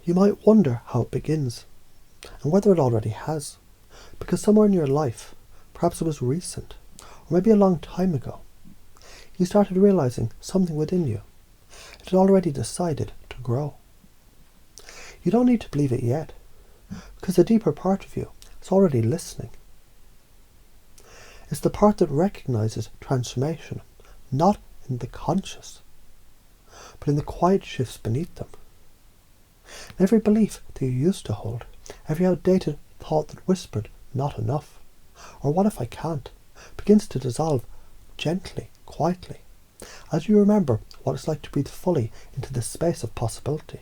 You might wonder how it begins, and whether it already has, because somewhere in your life, perhaps it was recent, or maybe a long time ago, you started realizing something within you. It had already decided to grow. You don't need to believe it yet, because the deeper part of you is already listening. It's the part that recognizes transformation, not in the conscious, but in the quiet shifts beneath them. And every belief that you used to hold, every outdated thought that whispered, not enough, or what if I can't, begins to dissolve gently, quietly, as you remember what it's like to breathe fully into the space of possibility.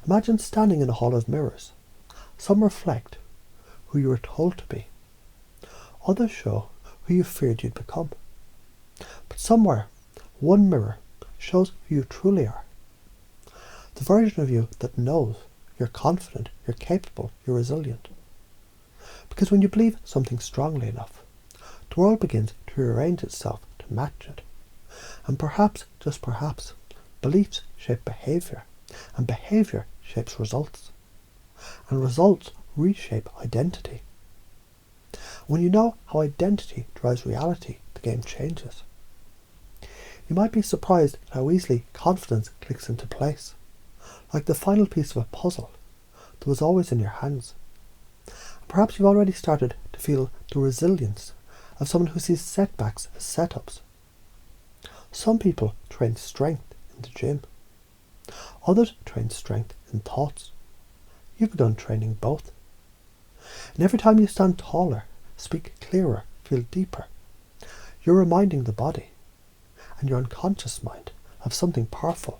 Imagine standing in a hall of mirrors. Some reflect who you were told to be. Others show who you feared you'd become. But somewhere, one mirror shows who you truly are. The version of you that knows you're confident, you're capable, you're resilient. Because when you believe something strongly enough, the world begins to rearrange itself to match it. And perhaps, just perhaps, beliefs shape behaviour, and behaviour shapes results. And results reshape identity. When you know how identity drives reality, the game changes. You might be surprised at how easily confidence clicks into place, like the final piece of a puzzle that was always in your hands. And perhaps you've already started to feel the resilience of someone who sees setbacks as setups. Some people train strength in the gym. Others train strength in thoughts. You've begun training both. And every time you stand taller, speak clearer, feel deeper, you're reminding the body and your unconscious mind of something powerful.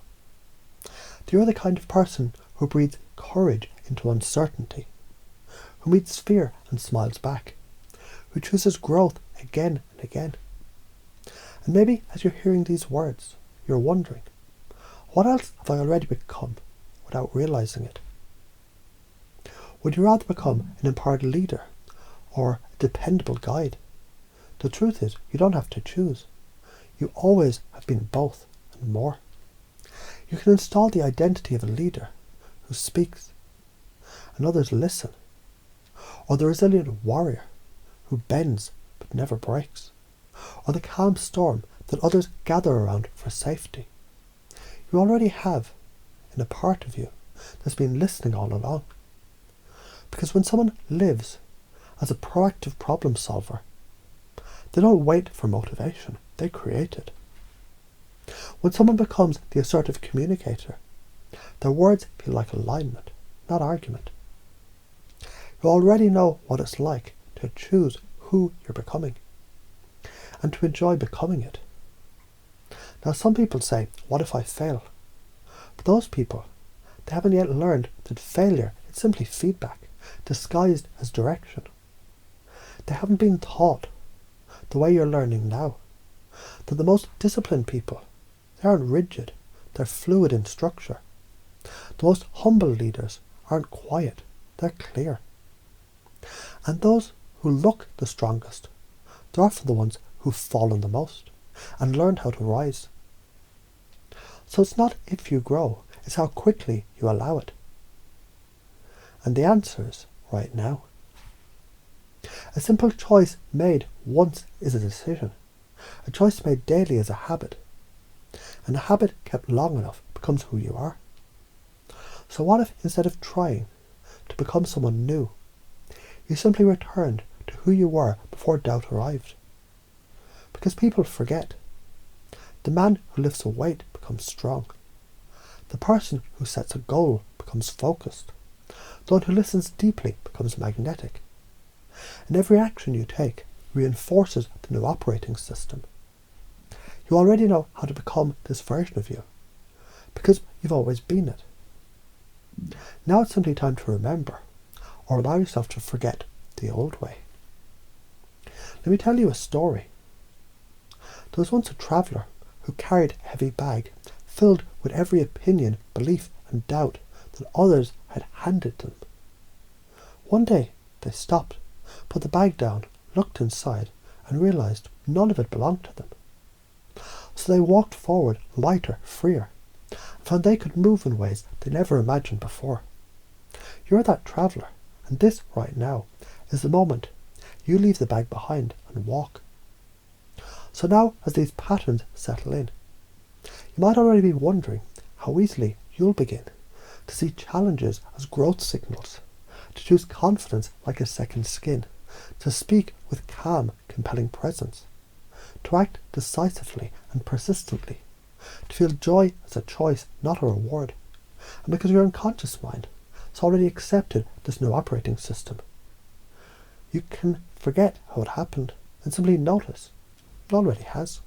You're the kind of person who breathes courage into uncertainty, who meets fear and smiles back, who chooses growth again and again. And maybe as you're hearing these words, you're wondering, what else have I already become without realizing it? Would you rather become an empowered leader or a dependable guide? The truth is, you don't have to choose. You always have been both and more. You can install the identity of a leader who speaks and others listen, or the resilient warrior who bends but never breaks, or the calm storm that others gather around for safety. You already have, in a part of you, that's been listening all along. Because when someone lives as a proactive problem solver, they don't wait for motivation, they create it. When someone becomes the assertive communicator, their words feel like alignment, not argument. You already know what it's like to choose who you're becoming, and to enjoy becoming it. Now some people say, what if I fail? But those people, they haven't yet learned that failure is simply feedback, disguised as direction. They haven't been taught, the way you're learning now, that the most disciplined people, they aren't rigid, they're fluid in structure. The most humble leaders aren't quiet, they're clear. And those who look the strongest, they're often the ones who've fallen the most and learned how to rise. So it's not if you grow, it's how quickly you allow it. And the answer is right now. A simple choice made once is a decision. A choice made daily is a habit. And a habit kept long enough becomes who you are. So what if instead of trying to become someone new, you simply returned to who you were before doubt arrived? Because people forget. The man who lifts a weight becomes strong. The person who sets a goal becomes focused. The one who listens deeply becomes magnetic. And every action you take reinforces the new operating system. You already know how to become this version of you, because you've always been it. Now it's simply time to remember, or allow yourself to forget the old way. Let me tell you a story. There was once a traveller who carried a heavy bag filled with every opinion, belief and doubt that others had handed them. One day they stopped, put the bag down, looked inside and realised none of it belonged to them. So they walked forward lighter, freer. and found they could move in ways they never imagined before. You're that traveller, and this, right now, is the moment you leave the bag behind and walk. So now, as these patterns settle in, you might already be wondering how easily you'll begin to see challenges as growth signals, to choose confidence like a second skin, to speak with calm, compelling presence, to act decisively and persistently, to feel joy as a choice, not a reward, and because your unconscious mind has already accepted this new operating system. You can forget how it happened and simply notice it already has.